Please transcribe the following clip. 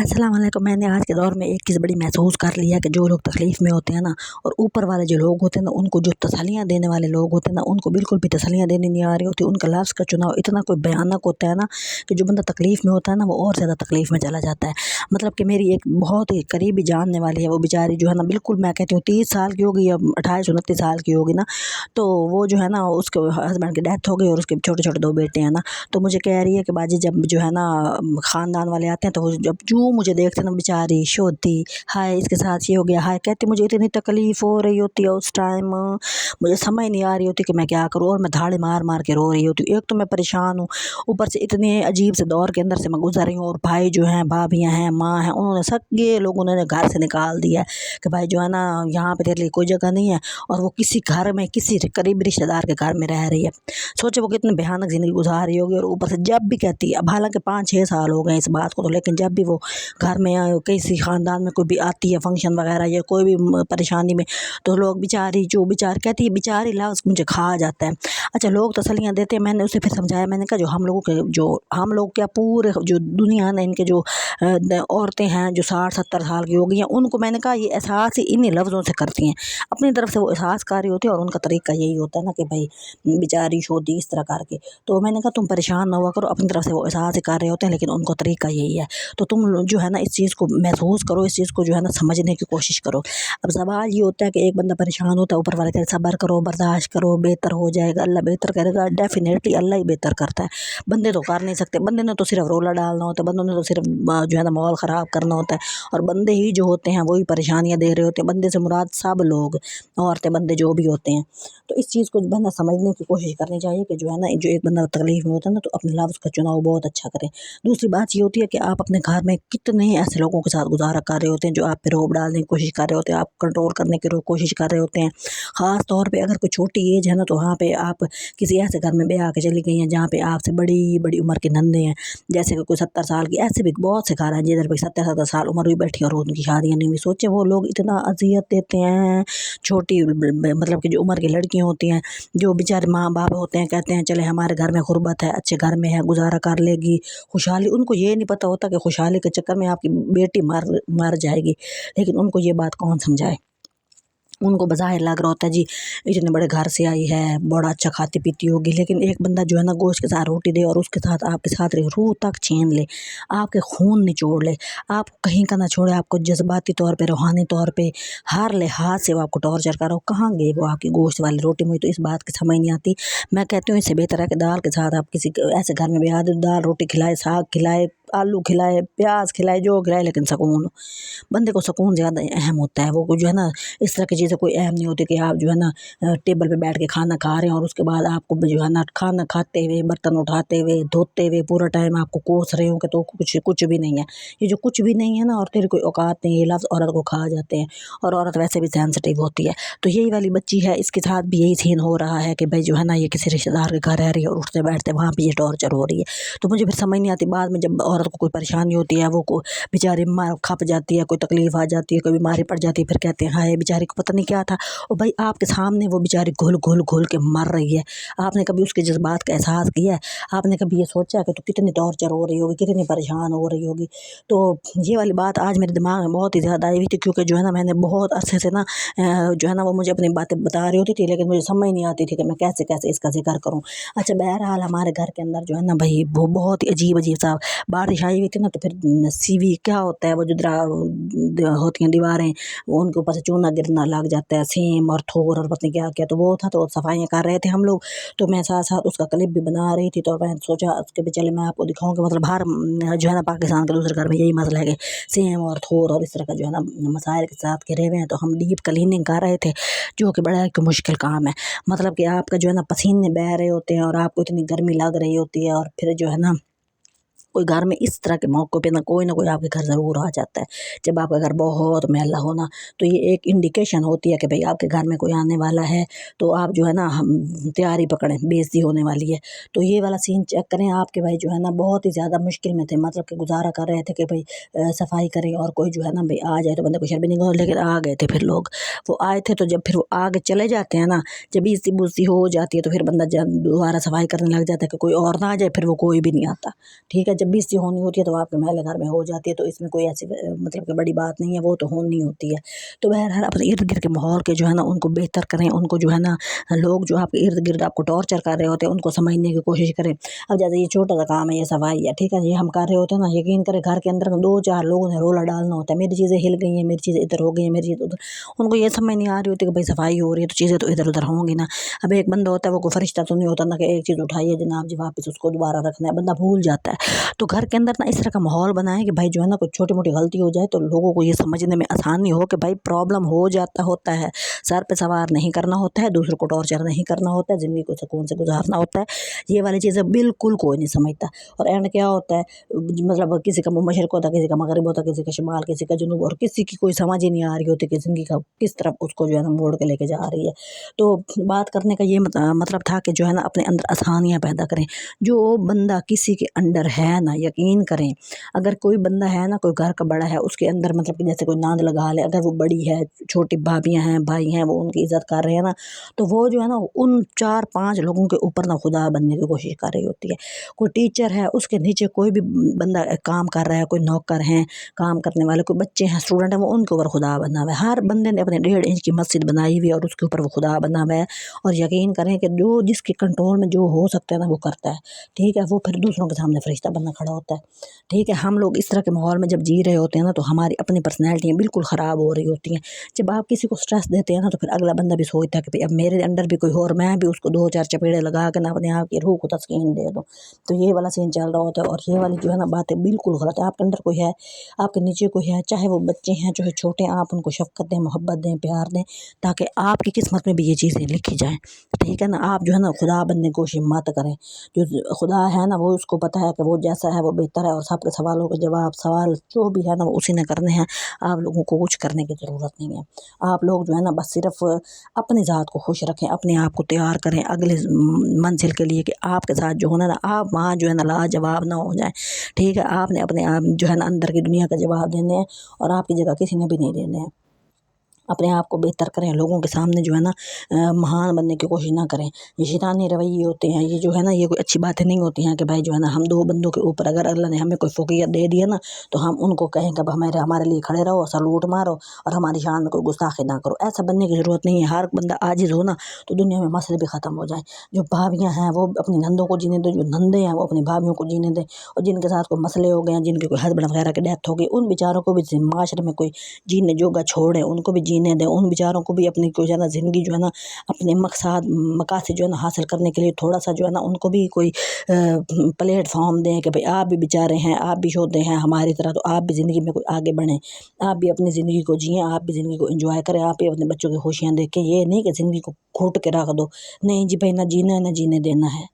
अस्सलाम वालेकुम। मैंने आज के दौर में एक चीज़ बड़ी महसूस कर ली है कि जो लोग तकलीफ़ में होते हैं ना, और ऊपर वाले जो लोग होते हैं ना, उनको जो तसल्लियाँ देने वाले लोग होते हैं ना, उनको बिल्कुल भी तसल्लियाँ देनी नहीं आ रही होती। उनका लफ्ज़ का चुनाव इतना कोई भयानक होता है ना कि जो बंदा तकलीफ़ में होता है ना, वो और ज़्यादा तकलीफ़ में चला जाता है। मतलब कि मेरी एक बहुत ही करीबी जानने वाली है, वो बेचारी जो है ना, बिल्कुल मैं कहती हूँ 30 साल की होगी या 28-29 साल की होगी ना, तो वो जो है ना, उसके हस्बैंड की डेथ हो गई और उसके छोटे-छोटे 2 बेटे हैं ना। तो मुझे कह रही है कि बाजी जब जो है ना ख़ानदान वाले आते हैं, तो वो जब यूँ मुझे देखते ना बेचारी शोधती, हाय इसके साथ ये हो गया, हाय कहती मुझे इतनी तकलीफ़ हो रही होती है उस टाइम, मुझे समझ नहीं आ रही होती कि मैं क्या करूँ, और मैं धाड़े मार मार के रो रही होती हूँ। एक तो मैं परेशान हूँ, ऊपर से इतने अजीब से दौर के अंदर से मैं गुजर रही हूँ, और भाई जो हैं, भाभियाँ हैं, माँ हैं, उन्होंने सगे लोगों ने घर से निकाल दिया है कि भाई जो है ना, यहाँ पे तेरे लिए कोई जगह नहीं है, और वो किसी घर में किसी करीबी रिश्तेदार के घर में रह रही है। सोचो वो कितनी भयानक ज़िंदगी गुजार रही होगी, और ऊपर से जब भी कहती है, अब हालांकि 5-6 साल हो गए इस बात को, तो लेकिन जब भी वो घर में किसी ख़ानदान में कोई भी आती है फंक्शन वगैरह या कोई भी परेशानी में, तो लोग बेचारी जो बेचारी कहती है, बेचारी लफ्ज़ मुझे खा जाता है। अच्छा, लोग तसल्लियाँ देते हैं, मैंने उसे फिर समझाया, मैंने कहा जो हम लोगों के जो हम लोग क्या पूरे जो दुनिया है ना, इनके जो औरतें हैं जो 60-70 साल की हो गई हैं, उनको मैंने कहा ये एहसास ही इन्हीं लफ्ज़ों से करती हैं, अपनी तरफ से वो एहसास कर रही होती है, और उनका तरीका यही होता है ना कि भाई बेचारी शोधी इस तरह करके। तो मैंने कहा तुम परेशान ना हुआ करो, अपनी तरफ से वो एहसास ही कर रहे होते हैं, लेकिन उनका तरीका यही है। तो तुम जो है ना, इस चीज़ को महसूस करो, इस चीज़ को जो है ना समझने की कोशिश करो। अब सवाल ये होता है कि एक बंदा परेशान होता है, ऊपर वाले कहते सब्र करो, बर्दाश्त करो, बेहतर हो जाएगा, अल्लाह बेहतर करेगा। डेफिनेटली अल्लाह ही बेहतर करता है, बंदे तो कर नहीं सकते। बंदे ने तो सिर्फ रोला डालना होता है, बंदों ने तो सिर्फ जो है ना माहौल ख़राब करना होता है, और बंदे ही जो होते हैं वही परेशानियाँ दे रहे होते हैं। बंदे से मुराद सब लोग, औरतें, बंदे जो भी होते हैं। तो इस चीज़ को बंदा समझने की कोशिश करनी चाहिए कि जो है ना, जो एक बंदा तकलीफ़ में होता है ना, तो अपने लफ्ज़ का चुनाव बहुत अच्छा करें। दूसरी बात ये होती है कि आप अपने घर में कितने ऐसे लोगों के साथ गुजारा कर रहे होते हैं जो आप पे रौब डालने की कोशिश कर रहे होते हैं, आप कंट्रोल करने की कोशिश कर रहे होते हैं। ख़ास तौर पे अगर कोई छोटी एज है ना, तो वहाँ पे आप किसी ऐसे घर में ब्याह के चली गई हैं जहाँ पे आपसे बड़ी बड़ी उम्र के नंदे हैं, जैसे कि कोई 70 साल की, ऐसे भी बहुत से घर हैं जिधर पे 70-70 साल उम्र भी बैठी और उनकी शादियाँ नहीं हुई। सोचे वो लोग इतना अजियत देते हैं छोटी मतलब कि जो उम्र की लड़कियाँ होती हैं, जो बेचारे माँ बाप होते हैं, कहते हैं चले हमारे घर में गुर्बत है, अच्छे घर में है, गुजारा कर लेगी, खुशहाली। उनको ये नहीं पता होता कि खुशहाली के चक्कर में आपकी बेटी मर जाएगी, लेकिन उनको ये बात कौन समझाए। उनको बज़ाहिर लग रहा होता है जी इतने बड़े घर से आई है, बड़ा अच्छा खाती पीती होगी, लेकिन एक बंदा जो है ना गोश्त के साथ रोटी दे और उसके साथ आपके साथ रहे, रूह तक छीन ले, आपके खून निचोड़ ले, आपको कहीं का ना छोड़े, आपको जज्बाती तौर पे, रूहानी तौर पे, हर लिहाज से वो आपको टॉर्चर करो, कहाँ गई वो आपकी गोश्त वाली रोटी। मुझे तो इस बात की समझ नहीं आती। मैं कहती हूँ इससे बेहतर है कि दाल के साथ आप किसी ऐसे घर में भी आदि दाल रोटी खिलाए, साग खिलाए, आलू खिलाए, प्याज खिलाए, जो खिलाए, लेकिन सुकून, बंदे को सुकून ज़्यादा अहम होता है। वो जो है ना, इस तरह की चीज़ें कोई अहम नहीं होती कि आप जो है ना टेबल पे बैठ के खाना खा रहे हैं, और उसके बाद आपको जो है ना खाना खाते हुए, बर्तन उठाते हुए, धोते हुए पूरा टाइम आपको कोस रहे हो कि तो कुछ भी नहीं है। ये जो कुछ भी नहीं है ना, और तेरी कोई औकात नहीं, ये लफ्ज़ औरत को खा जाते हैं, और औरत वैसे भी सेंसिटिव होती है। तो यही वाली बच्ची है, इसके साथ भी यही सीन हो रहा है कि भाई जो है ना, ये किसी रिश्तेदार के घर रह रही है और उठते बैठते वहाँ भी ये टॉर्चर हो रही है। तो मुझे फिर समझ नहीं आती, बाद में जब औरत को कोई परेशानी होती है, वो बेचारी मार खप जाती है, कोई तकलीफ़ आ जाती है, कोई बीमारी पड़ जाती है, फिर कहते हैं हाय बेचारी को पता नहीं क्या था। और भाई आपके सामने वो बेचारी घुल घुल घुल के मर रही है, आपने कभी उसके जज्बात का एहसास किया है? आपने कभी ये सोचा कि तो कितनी टॉर्चर हो रही होगी, कितनी परेशान हो रही होगी? तो ये वाली बात आज मेरे दिमाग में बहुत ही ज़्यादा आई हुई थी, क्योंकि जो है ना, मैंने बहुत अरसे से ना जो है ना, वो मुझे अपनी बातें बता रही होती थी, लेकिन मुझे समझ नहीं आती थी कि मैं कैसे कैसे इसका जिक्र करूँ। अच्छा, बहरहाल हमारे घर के अंदर जो है ना भाई, वो बहुत ही अजीब अजीब सा बारिश आई हुई थी ना, तो फिर सीवी क्या होता है, वो जो होती हैं दीवारें, वो उनके ऊपर से चूना गिरना लग जाता है, सेम और थोर और पता नहीं क्या क्या। तो वो था, तो सफाइयाँ कर रहे थे हम लोग, तो मैं साथ साथ उसका क्लिप भी बना रही थी। तो मैं सोचा उसके भी चले मैं आपको दिखाऊंगी, मतलब हर जो है ना पाकिस्तान के दूसरे घर में यही मसला है कि सेम और थोर और इस तरह का जो है ना मसाइल के साथ घिरे हुए हैं। तो हम डीप क्लीनिंग कर रहे थे, जो कि बड़ा एक मुश्किल काम है। मतलब कि आपका जो है ना पसीने बह रहे होते हैं, और आपको इतनी गर्मी लग रही होती है, और फिर जो है ना कोई घर में इस तरह के मौक़ों पे ना कोई आपके घर ज़रूर आ जाता है। जब आपका घर बहुत मैला हो ना, तो ये एक इंडिकेशन होती है कि भाई आपके घर में कोई आने वाला है, तो आप जो है ना हम तैयारी पकड़ें, बेइज़्ज़ती होने वाली है। तो ये वाला सीन चेक करें। आपके भाई जो है ना बहुत ही ज़्यादा मुश्किल में थे, मतलब कि गुज़ारा कर रहे थे कि भाई सफाई करें, और कोई जो है ना भाई आ जाए तो बंदे को शर्म नहीं हो, लेकिन आ गए थे फिर लोग। वो आए थे, तो जब फिर वो आगे चले जाते हैं ना, जब इज़्ज़ती-बुज़्ज़ती हो जाती है, तो फिर बंदा दोबारा सफाई करने लग जाता है कि कोई और ना आ जाए, फिर वो कोई भी नहीं आता। ठीक है। जब बेइज्जती होनी होती है तो आपके महल घर में हो जाती है, तो इसमें कोई ऐसी मतलब कि बड़ी बात नहीं है, वो तो होनी होती है। तो बहरहाल अपने इर्द गिर्द के माहौल के जो है ना उनको बेहतर करें, उनको जो है ना लोग जो आपके इर्द गिर्द आपको टॉर्चर कर रहे होते हैं उनको समझने की कोशिश करें। अब जैसे ये छोटा सा काम है, ये सफाई है, ठीक है, ये हम कर रहे होते हैं ना, यकीन करें घर के अंदर 2-4 लोगों ने रोला डालना होता है, मेरी चीज़ें हिल गई हैं, मेरी चीज़ें इधर हो गई हैं, मेरी चीज़ उधर। उनको ये समझ नहीं आ रही होती कि भाई सफाई हो रही है तो चीज़ें तो इधर उधर होंगी ना। अब एक बंदा होता है, वो कोई फरिश्ता तो नहीं होता ना कि एक चीज़ उठाई है जनाब जी वापस उसको दोबारा रखना है, बंदा भूल जाता है। तो घर के अंदर ना इस तरह का माहौल बनाएं कि भाई जो है ना कोई छोटी मोटी गलती हो जाए तो लोगों को ये समझने में आसानी हो कि भाई प्रॉब्लम हो जाता होता है, सर पे सवार नहीं करना होता है, दूसरों को टॉर्चर नहीं करना होता है, ज़िंदगी को सुकून से गुजारना होता है। ये वाली चीज़ें बिल्कुल कोई नहीं समझता। और एंड क्या होता है, मतलब किसी का मशरक़ होता है, किसी का मगरिब होता है, किसी का शुमाल, किसी का जुनूब, और किसी की कोई समझ ही नहीं आ रही होती कि ज़िंदगी का किस तरफ उसको जो है ना मोड़ के लेके जा रही है। तो बात करने का ये मतलब था कि जो है ना अपने अंदर आसानियाँ पैदा करें। जो बंदा किसी के अंडर है ना, यकीन करें, अगर कोई बंदा है ना, कोई घर का बड़ा है, उसके अंदर मतलब कि जैसे कोई नांद लगा ले, अगर वो बड़ी है, छोटी भाभियाँ हैं, भाई हैं, वो उनकी इज़्ज़त कर रहे हैं ना, तो वो जो है ना उन 4-5 लोगों के ऊपर ना खुदा बनने की कोशिश कर रही होती है। कोई टीचर है, उसके नीचे कोई भी बंदा काम कर रहा है, कोई नौकर हैं, काम करने वाले, कोई बच्चे हैं, स्टूडेंट हैं, वो उनके ऊपर खुदा बना हुआ है। हर बंदे ने अपने 1.5 इंच की मस्जिद बनाई हुई है और उसके ऊपर वो खुदा बना हुआ है। और यकीन करें कि जो जिसके कंट्रोल में जो हो सकता है ना वो करता है, ठीक है, वो फिर दूसरों के सामने फरिश्ता बनना खड़ा होता है, ठीक है। हम लोग इस तरह के माहौल में जब जी रहे होते हैं ना, तो हमारी अपनी पर्सनैलिटियाँ बिल्कुल ख़राब हो रही होती हैं। जब आप किसी को स्ट्रेस देते हैं ना, तो फिर अगला बंदा भी सोचता है कि भाई अब मेरे अंदर भी कोई हो और मैं भी उसको 2-4 चपेड़े लगा के ना अपने आप की रूह को तस्कीन दे दूँ। तो ये वाला सीन चल रहा होता है, और ये वाली जो है ना बातें बिल्कुल गलत है। आपके अंदर कोई है, आपके नीचे कोई है, चाहे वो बच्चे हैं चाहे छोटे हैं, आप उनको शफ़क़त दें, मोहब्बत दें, प्यार दें, ताकि आपकी किस्मत में भी ये चीज़ें लिखी जाएँ, ठीक है ना। आप जो है ना खुदा बनने की कोशिश मत करें। जो खुदा है ना, वो उसको पता है कि वो जैसा है वो बेहतर है, और सबके सवालों के जवाब, सवाल जो भी है ना वो उसी ने करने हैं। आप लोगों को कुछ करने की ज़रूरत नहीं है। आप लोग जो है ना बस सिर्फ़ अपनी ज़ात को खुश रखें, अपने आप को तैयार करें अगले मंजिल के लिए, कि आपके साथ जो होना ना, आप वहाँ जो है ना लाजवाब ना हो जाएँ, ठीक है। आपने अपने आप जो है ना अंदर की दुनिया का जवाब देने हैं, और आपकी जगह किसी ने भी नहीं देने हैं। अपने आप को बेहतर करें, लोगों के सामने जो है ना महान बनने की कोशिश ना करें। ये शैतानी रवैये होते हैं, ये जो है ना ये कोई अच्छी बातें नहीं होती हैं कि भाई जो है ना हम 2 बंदों के ऊपर अगर अल्लाह ने हमें कोई फ़ौक़ियत दे दी है ना, तो हम उनको कहें कि हमारे लिए खड़े रहो, सलूट मारो, और हमारी शान में कोई गुस्ताखी ना करो। ऐसा बनने की ज़रूरत नहीं है। हर बंदा आजिज़ हो ना, तो दुनिया में मसले भी ख़त्म हो जाएँ। जो भाभियाँ हैं वो अपनी नंदों को जीने दें, जो नंदे हैं वो अपनी भाभियों को जीने दें, और जिनके साथ कोई मसले हो गए हैं, जिनके कोई हस्बैंड वगैरह की डेथ हो गई, उन बेचारों को भी माशरे में कोई जीने जोगा छोड़ें, उनको भी जीने दें। उन बेचारों को भी अपनी कोई जो है ना ज़िंदगी जो है ना अपने मकासद जो है ना हासिल करने के लिए थोड़ा-सा जो है ना उनको भी कोई प्लेटफ़ॉर्म दें कि भाई आप भी बेचारे हैं, आप भी योद्धे हैं हमारी तरह, तो आप भी ज़िंदगी में कोई आगे बढ़ें, आप भी अपनी ज़िंदगी को जिएँ, आप भी ज़िंदगी को एंजॉय करें, आप भी अपने बच्चों की खुशियाँ देखें। ये नहीं कि ज़िंदगी को घोट के रख दो। नहीं जी भाई, ना जीना है ना जीने देना है।